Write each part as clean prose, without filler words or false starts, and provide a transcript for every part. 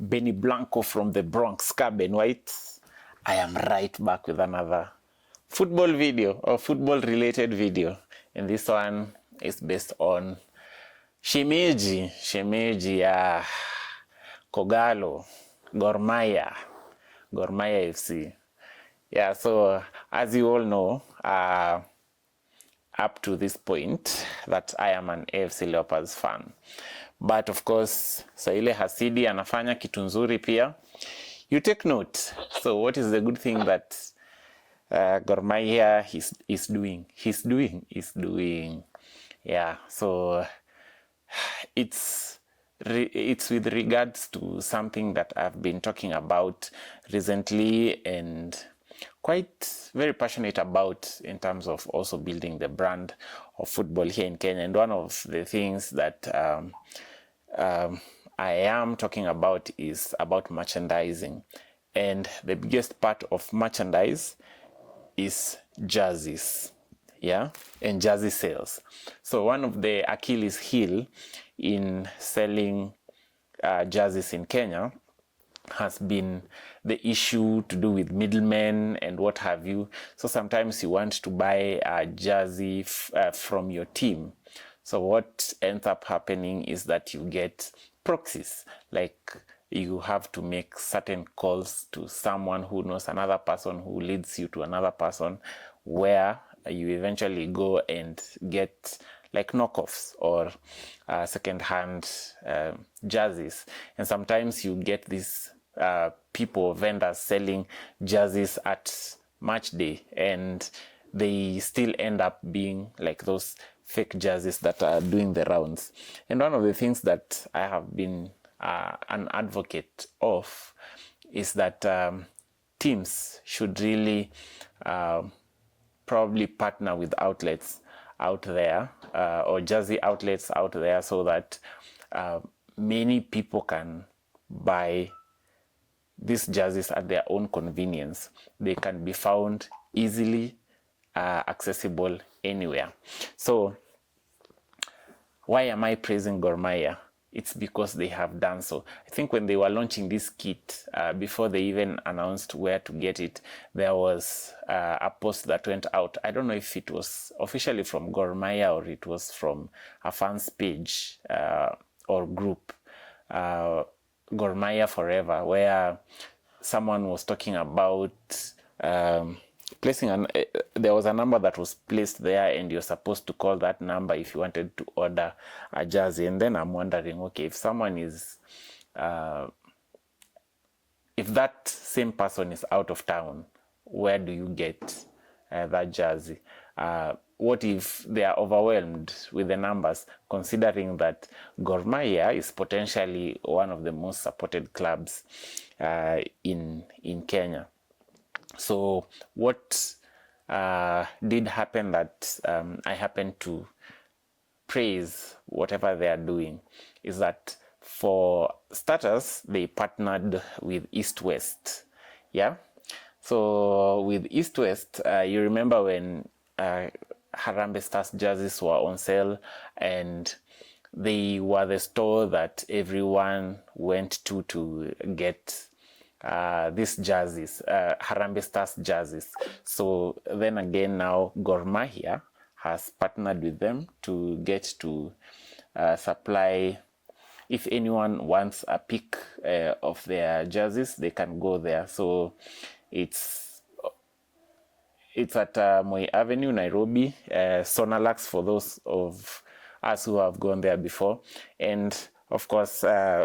Benny Blanco from the Bronx, Cabin White. I am right back with another football video or football related video. And this one is based on Shemeji ya Kogalo, Gor Mahia FC. Yeah, so as you all know, up to this point that I am an AFC Leopards fan. But of course, Saile Hasidi anafanya kitu nzuri pia. You take note. So what is the good thing that Gor Mahia is doing? He's doing. Yeah, so it's with regards to something that I've been talking about recently and quite very passionate about in terms of also building the brand of football here in Kenya. And one of the things that I am talking about is about merchandising. And the biggest part of merchandise is jerseys. Yeah, and jersey sales. So one of the Achilles heel in selling jerseys in Kenya has been the issue to do with middlemen and what have you. So sometimes you want to buy a jersey from your team. So what ends up happening is that you get proxies, like you have to make certain calls to someone who knows another person who leads you to another person, where you eventually go and get like knockoffs or second-hand jerseys. And sometimes you get these vendors selling jerseys at match day, and they still end up being like those fake jerseys that are doing the rounds. And one of the things that I have been an advocate of is that teams should really probably partner with outlets out there or jersey outlets out there, so that many people can buy these jerseys at their own convenience. They can be found easily accessible anywhere. So why am I praising Gor Mahia? It's because they have done so. I think when they were launching this kit, before they even announced where to get it, there was a post that went out. I don't know if it was officially from Gor Mahia or it was from a fans page or group, Gor Mahia Forever, where someone was talking about placing there was a number that was placed there, and you're supposed to call that number if you wanted to order a jersey. And then I'm wondering, okay, if someone is if that same person is out of town, where do you get that jersey? What if they are overwhelmed with the numbers, considering that Gor Mahia is potentially one of the most supported clubs in Kenya? So what did happen that I happened to praise whatever they are doing is that, for starters, they partnered with East West. Yeah. So with East West, you remember when Harambee Stars jerseys were on sale, and they were the store that everyone went to get these jerseys, Harambee Stars jerseys. So then again, now Gor Mahia has partnered with them to get to supply. If anyone wants a pic of their jerseys, they can go there. So it's at Moi Avenue, Nairobi, Sonalax, for those of us who have gone there before. And of course,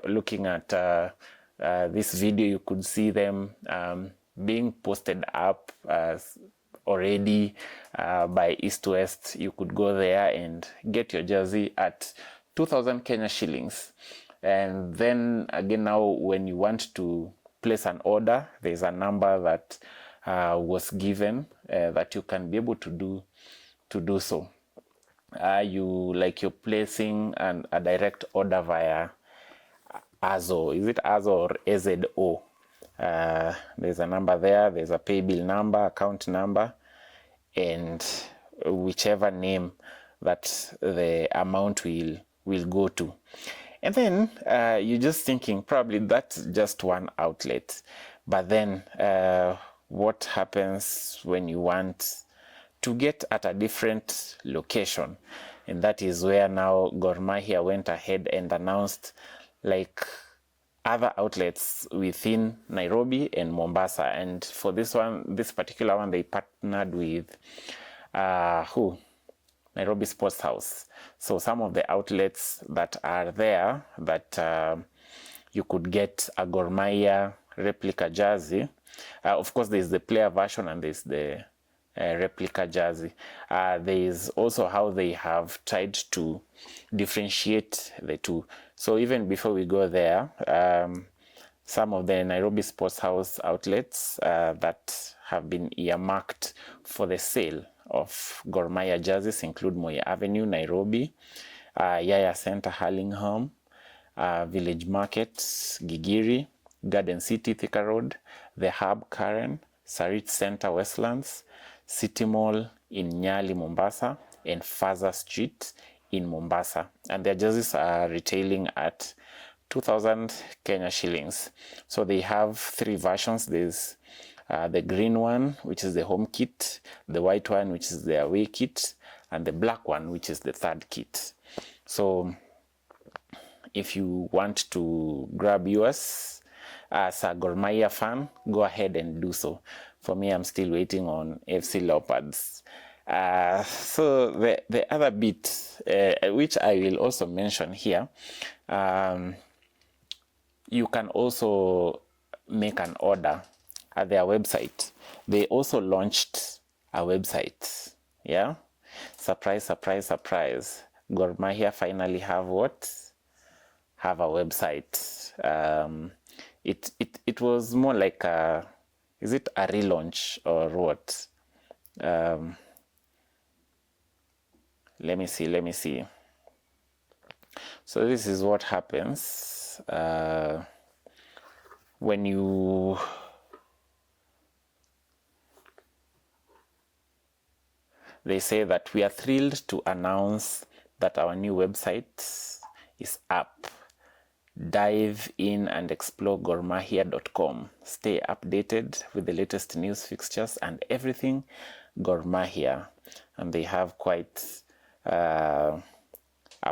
looking at this video, you could see them being posted up already by East West. You could go there and get your jersey at 2,000 Kenya shillings. And then again, now when you want to place an order, there's a number that was given that you can be able to do so. You're placing a direct order via Azo. Is it Azo or AZO? There's a number there. There's a pay bill number, account number, and whichever name that the amount will go to. And then you're just thinking probably that's just one outlet. But then what happens when you want to get at a different location? And that is where now Gor Mahia went ahead and announced like other outlets within Nairobi and Mombasa. And for this particular one, they partnered with Nairobi Sports House. So some of the outlets that are there that you could get a Gor Mahia replica jersey. Of course, there's the player version and there's the replica jersey. There is also how they have tried to differentiate the two. So even before we go there, some of the Nairobi Sports House outlets that have been earmarked for the sale of Gor Mahia jerseys include Moi Avenue, Nairobi, Yaya Center, Hurlingham, Village Market, Gigiri, Garden City, Thika Road, The Hub, Karen, Sarit Center, Westlands, City Mall in Nyali, Mombasa, and Faza Street in Mombasa. And their jerseys are retailing at 2,000 Kenya shillings. So they have three versions. There's the green one, which is the home kit, the white one, which is the away kit, and the black one, which is the third kit. So if you want to grab yours as a Gor Mahia fan, go ahead and do so. For me, I'm still waiting on FC Leopards. So the other bit, which I will also mention here, you can also make an order at their website. They also launched a website. Yeah, surprise, surprise, surprise. Gor Mahia finally have what? Have a website. It was more like a, is it a relaunch or what? Let me see. So this is what happens when you they say that we are thrilled to announce that our new website is up. Dive in and explore gormahia.com. Stay updated with the latest news, fixtures, and everything Gor Mahia. And they have quite a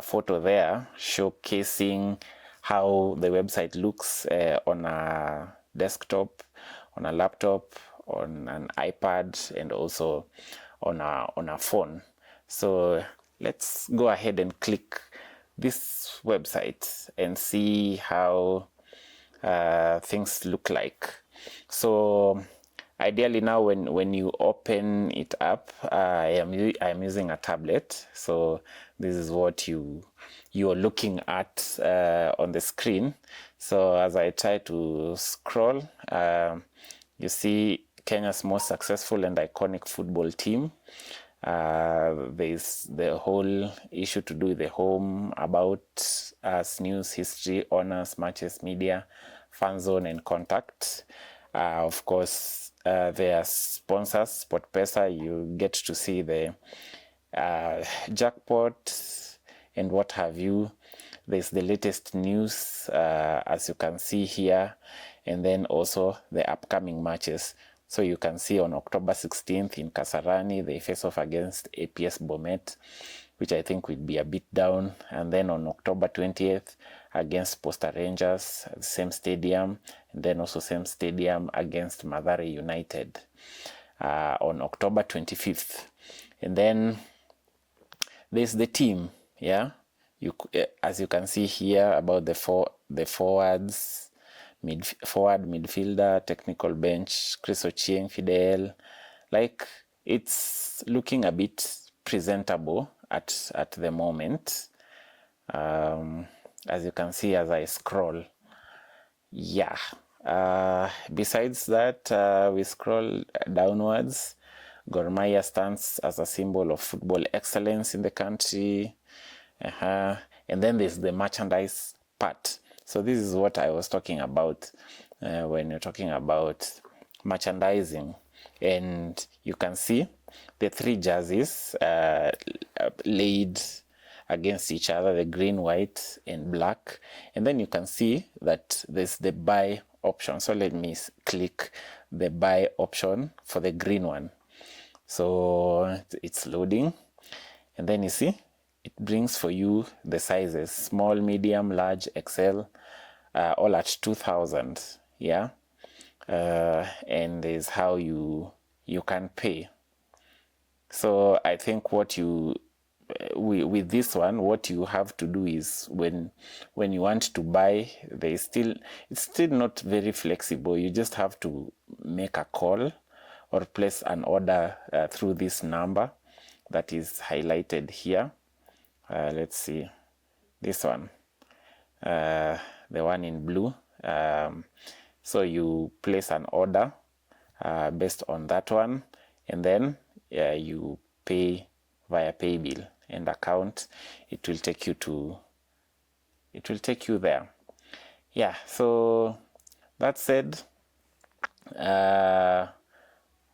photo there showcasing how the website looks on a desktop, on a laptop, on an iPad, and also on a phone. So let's go ahead and click this website and see how things look like. So ideally now when you open it up, I'm using a tablet, so this is what you're looking at on the screen. So as I try to scroll, you see Kenya's most successful and iconic football team. There's the whole issue to do with the home, about us, news, history, honors, matches, media, fan zone, and contact. Of course, their sponsors, SportPesa, you get to see the jackpot and what have you. There's the latest news, as you can see here, and then also the upcoming matches. So you can see on October 16th in Kasarani, they face off against APS Bomet, which I think will be a bit down. And then on October 20th against Posta Rangers, same stadium. And then also same stadium against Mathare United on October 25th. And then there's the team, yeah? As you can see here about the forwards, forward, midfielder, technical bench, Chris Ochieng, Fidel. Like, it's looking a bit presentable at the moment. As you can see as I scroll. Yeah. Besides that, we scroll downwards. Gor Mahia stands as a symbol of football excellence in the country. And then there's the merchandise part. So this is what I was talking about when you're talking about merchandising. And you can see the three jerseys laid against each other, the green, white, and black. And then you can see that there's the buy option. So let me click the buy option for the green one. So it's loading. And then you see, it brings for you the sizes, small, medium, large, XL, all at 2,000. Yeah. And there's how you can pay. So I think what you with this one, what you have to do is when you want to buy, it's still not very flexible. You just have to make a call or place an order through this number that is highlighted here. Let's see this one, the one in blue. So you place an order based on that one, and then you pay via pay bill and account. It will take you there. Yeah, so that said,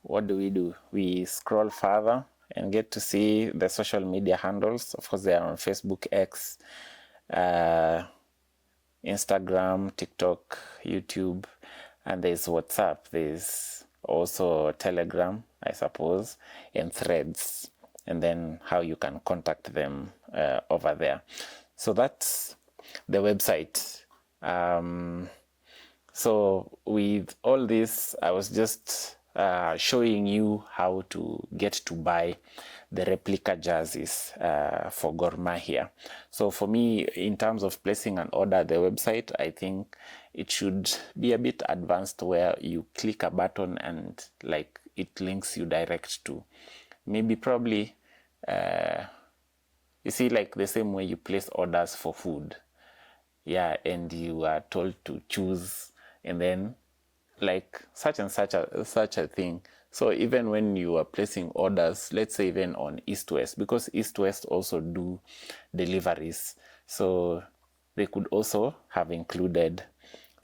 what do? We scroll further and get to see the social media handles. Of course, they are on Facebook, X, Instagram, TikTok, YouTube, and there's WhatsApp. There's also Telegram, I suppose, and Threads, and then how you can contact them over there. So that's the website. So with all this, I was just showing you how to get to buy the replica jerseys for Gor Mahia. So for me, in terms of placing an order at the website, I think it should be a bit advanced, where you click a button and like it links you direct to probably you see, like the same way you place orders for food. Yeah, and you are told to choose, and then like such and such a thing. So even when you are placing orders, let's say even on East-West, because East-West also do deliveries, so they could also have included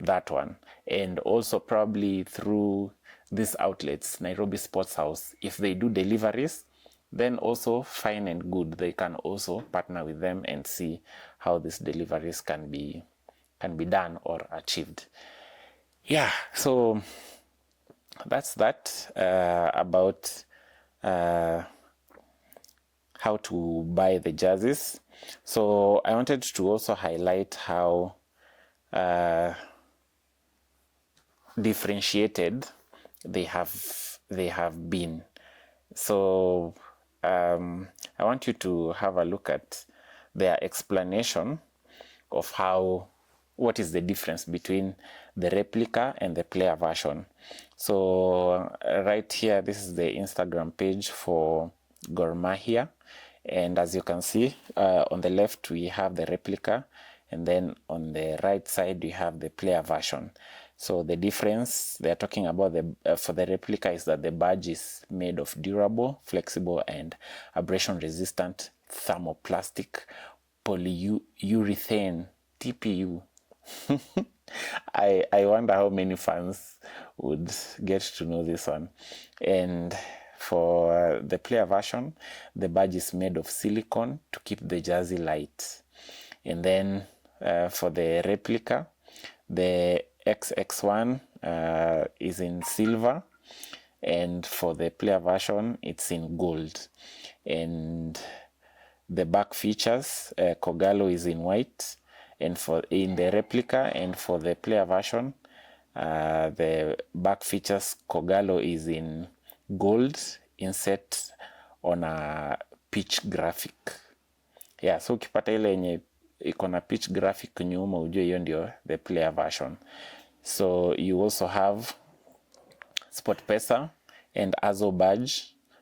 that one. And also probably through these outlets, Nairobi Sports House, if they do deliveries, then also fine and good, they can also partner with them and see how these deliveries can be done or achieved. Yeah, so that's that about how to buy the jerseys. So I wanted to also highlight how differentiated they have been. So I want you to have a look at their explanation of what is the difference between the replica and the player version. So right here, this is the Instagram page for Gor Mahia, and as you can see, on the left we have the replica, and then on the right side we have the player version. So the difference they're talking about for the replica is that the badge is made of durable, flexible, and abrasion-resistant thermoplastic polyurethane TPU. I wonder how many fans would get to know this one. And for the player version, the badge is made of silicone to keep the jersey light. And then for the replica, the XX1 is in silver, and for the player version, it's in gold. And the back features, Kogalo is in white, and in the replica, and for the player version, the back features Kogalo is in gold, inset on a pitch graphic. Yeah, so ukipata ile yenye iko na pitch graphic nyuma, ujue hiyo ndio the player version. So you also have SportPesa and Azo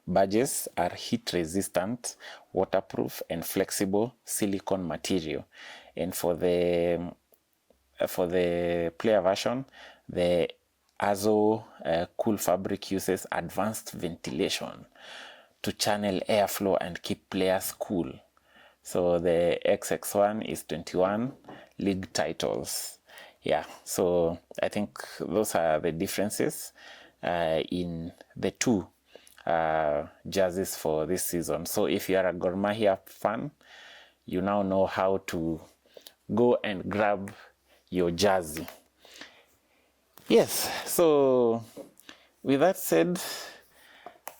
badges are heat resistant, waterproof, and flexible silicone material. And for the player version, the Azo cool fabric uses advanced ventilation to channel airflow and keep players cool. So the XX1 is 21 league titles. Yeah, so I think those are the differences in the two jerseys for this season. So if you are a Gor Mahia fan, you now know how to go and grab your jersey. Yes, so with that said,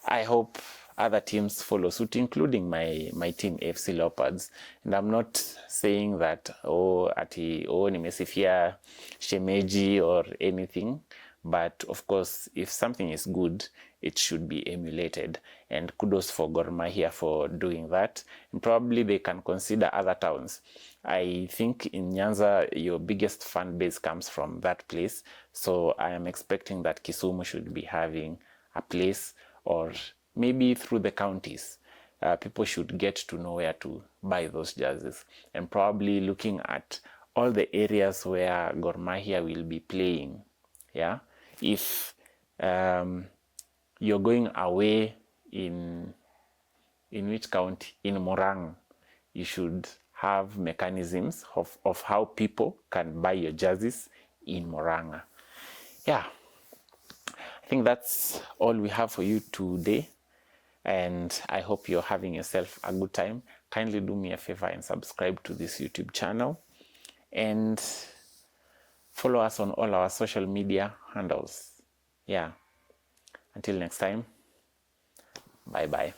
I hope other teams follow suit, including my team FC Leopards. And I'm not saying that nimesifia shemeji or anything, but of course, if something is good, it should be emulated. And kudos for Gor Mahia for doing that. And probably they can consider other towns. I think in Nyanza, your biggest fan base comes from that place. So I am expecting that Kisumu should be having a place, or maybe through the counties. People should get to know where to buy those jerseys, and probably looking at all the areas where Gor Mahia will be playing. Yeah, if you're going away in which county? In Morang, you should have mechanisms of how people can buy your jerseys in Moranga. Yeah, I think that's all we have for you today, and I hope you're having yourself a good time. Kindly do me a favor and subscribe to this YouTube channel, and follow us on all our social media handles. Yeah, until next time, bye bye.